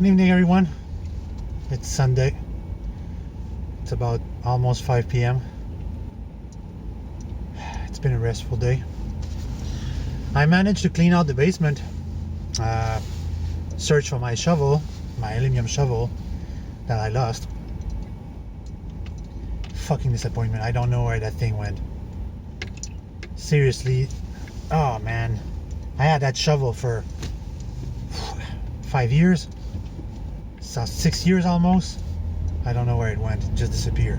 Good evening, everyone. It's Sunday. It's about almost 5 p.m. It's been a restful day. I managed to clean out the basement, search for my shovel, my aluminum shovel that I lost. Fucking disappointment. I don't know where that thing went. Seriously. Oh man. I had that shovel for 5 years. So 6 years almost. I don't know where it went. It just disappeared.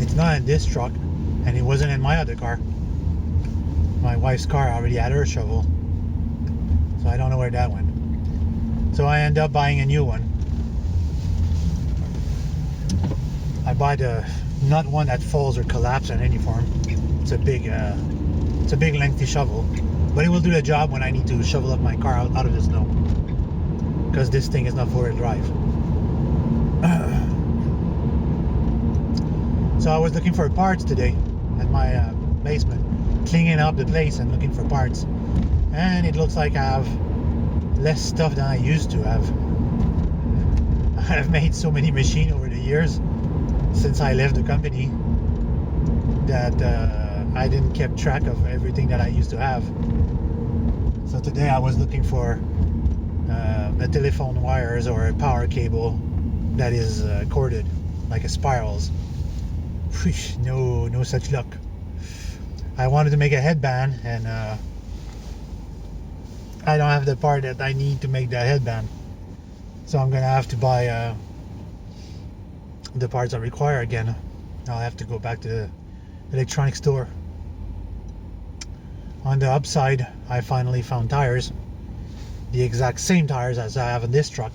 It's not in this truck, and it wasn't in my other car. My wife's car already had her shovel, so I don't know where that went. So I end up buying a new one. I buy not one that falls or collapses on any form. It's a big lengthy shovel, but it will do the job when I need to shovel up my car out of the snow, because this thing is not four-wheel drive. So I was looking for parts today at my basement, cleaning up the place and looking for parts, and it looks like I have less stuff than I used to have. I've made so many machines over the years since I left the company that I didn't keep track of everything that I used to have. So today I was looking for a telephone wires or a power cable that is corded like a spirals. No such luck. I wanted to make a headband, and I don't have the part that I need to make that headband, so I'm gonna have to buy the parts I require again. I'll have to go back to the electronics store. On the upside, I finally found tires, the exact same tires as I have in this truck,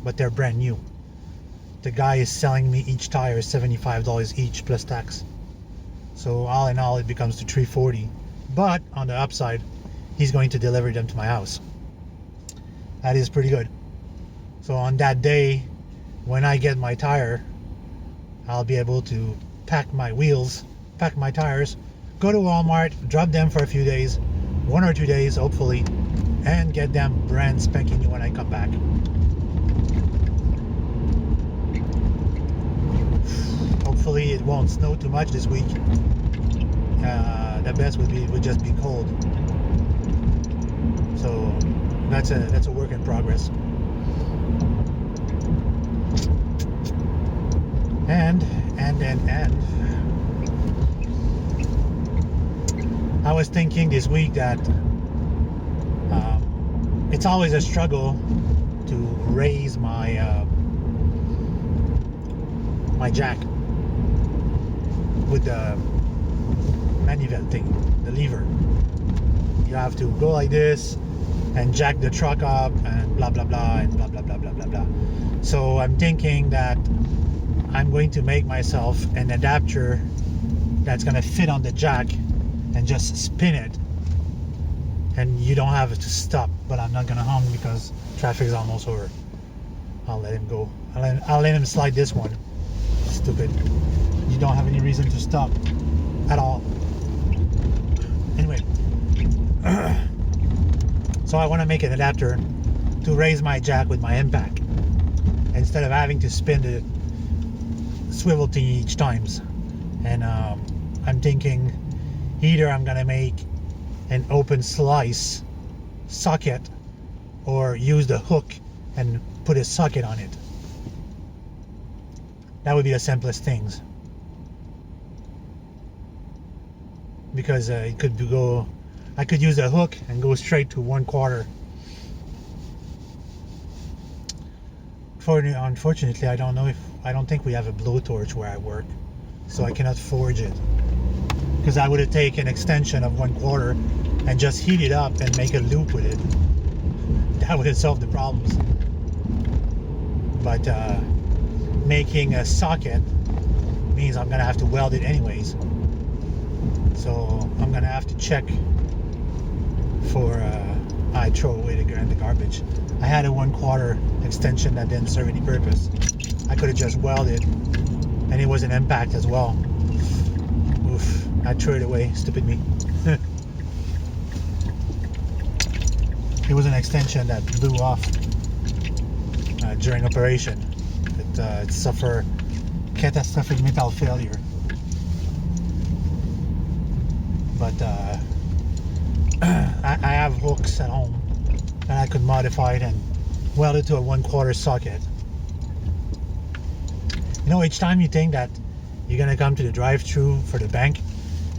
but they're brand new. The guy is selling me each tire $75 each plus tax. So all in all, it becomes to $340. But on the upside, he's going to deliver them to my house. That is pretty good. So on that day, when I get my tire, I'll be able to pack my wheels, pack my tires, go to Walmart, drop them for a few days, 1 or 2 days hopefully, and get them brand spanking new when I come back. Hopefully it won't snow too much this week. The best would just be cold. So that's a work in progress. And I was thinking this week that it's always a struggle to raise my my jack with the manivelle thing, the lever. You have to go like this and jack the truck up and blah blah blah and blah blah blah blah blah blah. So I'm thinking that I'm going to make myself an adapter that's gonna fit on the jack and just spin it, and you don't have to stop. But I'm not gonna hum because traffic is almost over. I'll let him go. I'll let him slide this one. Stupid. You don't have any reason to stop at all. Anyway, so I want to make an adapter to raise my jack with my impact instead of having to spin the swivel thing each times. And I'm thinking either I'm gonna make an open slice socket or use the hook and put a socket on it. That would be the simplest things, because it could go. I could use a hook and go straight to 1/4. Unfortunately, I don't think we have a blowtorch where I work, so I cannot forge it. Because I would have taken an extension of 1/4 and just heat it up and make a loop with it. That would have solved the problems. But making a socket means I'm gonna have to weld it anyways. So I'm gonna have to check for I throw away the garbage. I had a 1/4 extension that didn't serve any purpose. I could have just welded, and it was an impact as well. Oof, I threw it away, stupid me. It was an extension that blew off during operation. It suffered catastrophic metal failure. But I have hooks at home and I could modify it and weld it to a 1/4 socket. You know, each time you think that you're gonna come to the drive-thru for the bank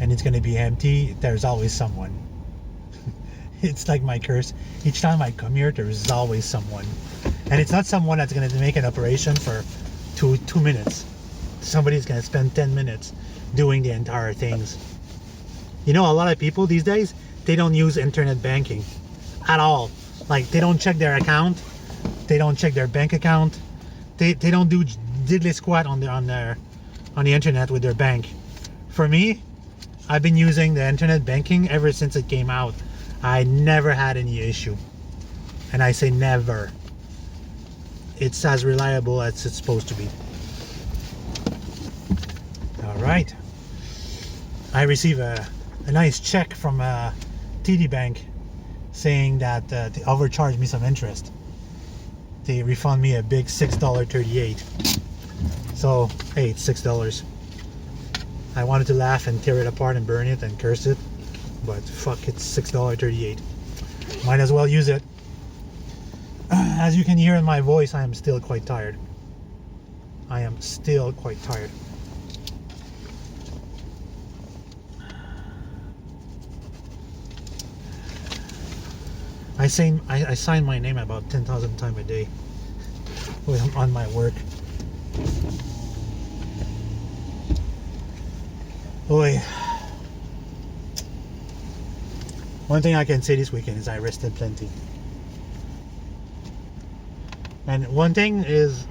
and it's gonna be empty, there's always someone. It's like my curse. Each time I come here, there's always someone. And it's not someone that's gonna make an operation for two minutes. Somebody's gonna spend 10 minutes doing the entire things. You know, a lot of people these days, they don't use internet banking at all. Like, they don't check their account, they don't check their bank account, they don't do diddly squat on the internet with their bank. For me, I've been using the internet banking ever since it came out. I never had any issue, and I say never. It's as reliable as it's supposed to be. All right, I receive a nice check from TD Bank saying that they overcharged me some interest. They refund me a big $6.38. So, hey, it's $6. I wanted to laugh and tear it apart and burn it and curse it, but fuck, it's $6.38. Might as well use it. As you can hear in my voice, I am still quite tired. I am still quite tired. I sign my name about 10,000 times a day when I'm on my work. Boy, one thing I can say this weekend is I rested plenty. And one thing is,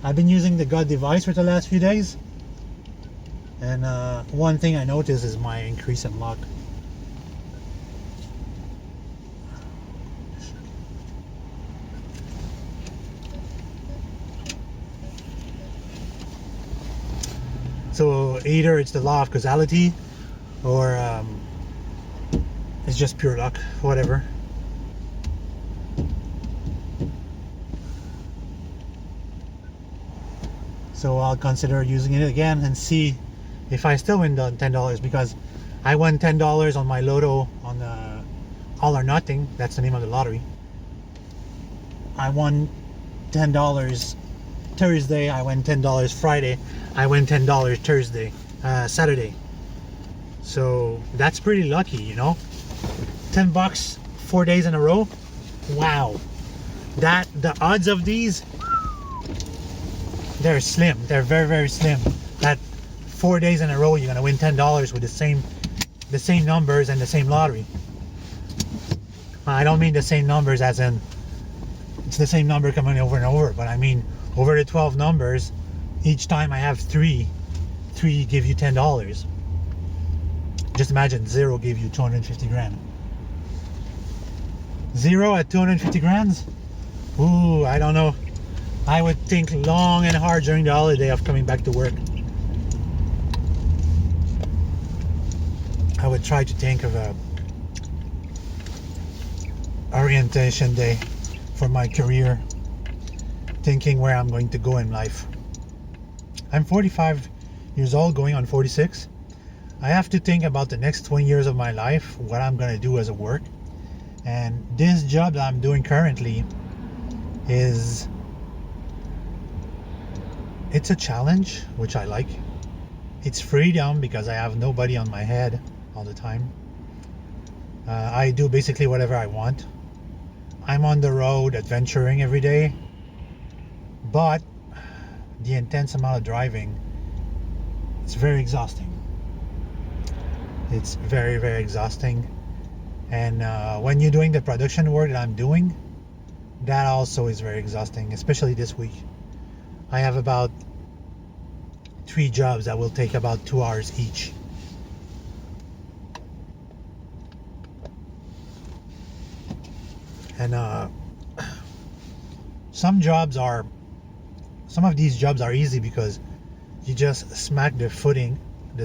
I've been using the God device for the last few days, and one thing I noticed is my increase in luck. So either it's the law of causality, or it's just pure luck, whatever. So I'll consider using it again and see if I still win the $10, because I won $10 on my Lotto on the All or Nothing. That's the name of the lottery. I won $10 Thursday. I won $10 Friday. I win $10 Saturday. So that's pretty lucky, you know. $10 4 days in a row. Wow. The odds of these, they're slim. They're very, very slim. That 4 days in a row you're gonna win $10 with the same numbers and the same lottery. I don't mean the same numbers as in it's the same number coming over and over, but I mean over the 12 numbers, each time I have three give you $10. Just imagine 0 gave you 250 grand. 0 at 250 grand? Ooh, I don't know. I would think long and hard during the holiday of coming back to work. I would try to think of a orientation day for my career, thinking where I'm going to go in life. I'm 45 years old, going on 46. I have to think about the next 20 years of my life, what I'm going to do as a work. And this job that I'm doing currently it's a challenge, which I like. It's freedom because I have nobody on my head all the time. I do basically whatever I want. I'm on the road adventuring every day, but the intense amount of driving, it's very exhausting. It's very, very exhausting. And when you're doing the production work that I'm doing, that also is very exhausting, especially this week. I have about 3 jobs that will take about 2 hours each. And some of these jobs are easy because you just smack the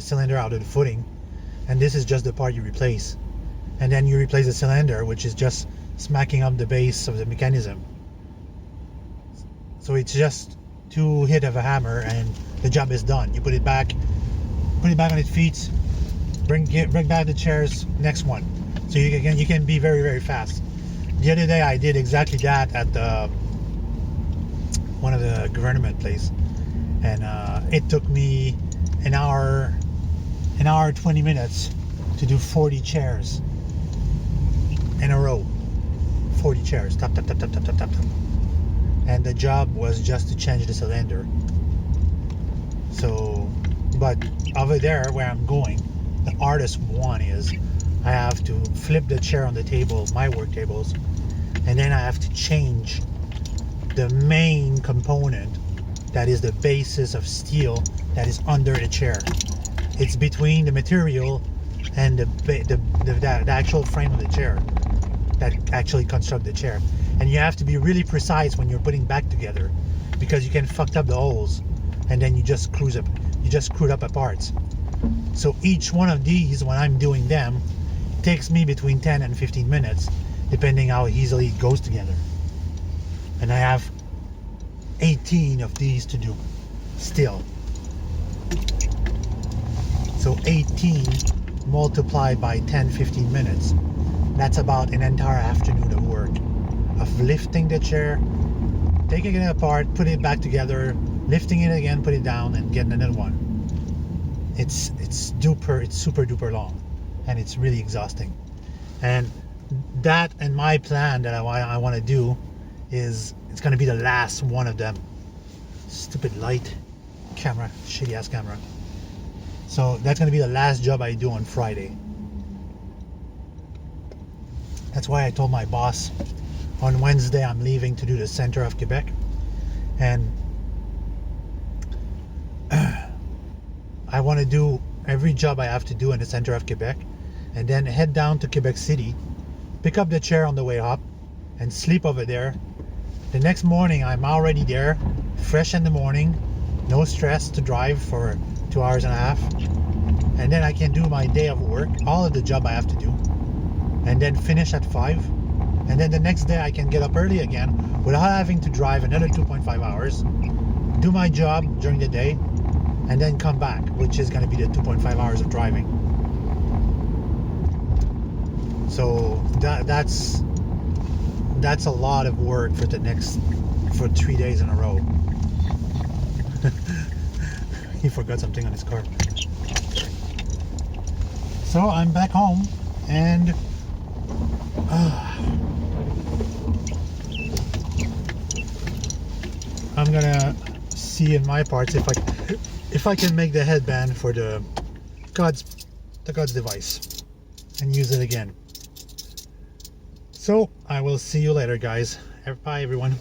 cylinder out of the footing, and this is just the part you replace. And then you replace the cylinder, which is just smacking up the base of the mechanism. So it's just 2 hit of a hammer and the job is done. You put it back on its feet, bring back the chairs, next one. So you can be very, very fast. The other day I did exactly that at one of the government place, and it took me an hour 20 minutes to do 40 chairs in a row. 40 chairs, tap, tap, tap, tap, tap, tap, tap, tap. And the job was just to change the cylinder. So, but over there where I'm going, the hardest one is I have to flip the chair on the table, my work tables, and then I have to change the main component that is the basis of steel that is under the chair. It's between the material and the actual frame of the chair that actually construct the chair. And you have to be really precise when you're putting back together, because you can fuck up the holes and then you just screwed up parts. So each one of these, when I'm doing them, takes me between 10 and 15 minutes, depending how easily it goes together. And I have 18 of these to do still. So 18 multiplied by 10-15 minutes, that's about an entire afternoon of work, of lifting the chair, taking it apart, putting it back together, lifting it again, put it down, and getting another one. It's super duper long, and it's really exhausting. And that, and my plan that I want to do is, it's going to be the last one of them. Stupid light camera, shitty ass camera. So that's going to be the last job I do on Friday. That's why I told my boss on Wednesday I'm leaving to do the center of Quebec, and I want to do every job I have to do in the center of Quebec, and then head down to Quebec City, pick up the chair on the way up, and sleep over there. The next morning I'm already there, fresh in the morning, no stress to drive for 2 hours and a half, and then I can do my day of work, all of the job I have to do, and then finish at 5, and then the next day I can get up early again without having to drive another 2.5 hours, do my job during the day, and then come back, which is going to be the 2.5 hours of driving. So that's a lot of work for 3 days in a row. He forgot something on his car. So I'm back home, and I'm gonna see in my parts if I can make the headband for the God's device and use it again. So I will see you later, guys. Bye everyone.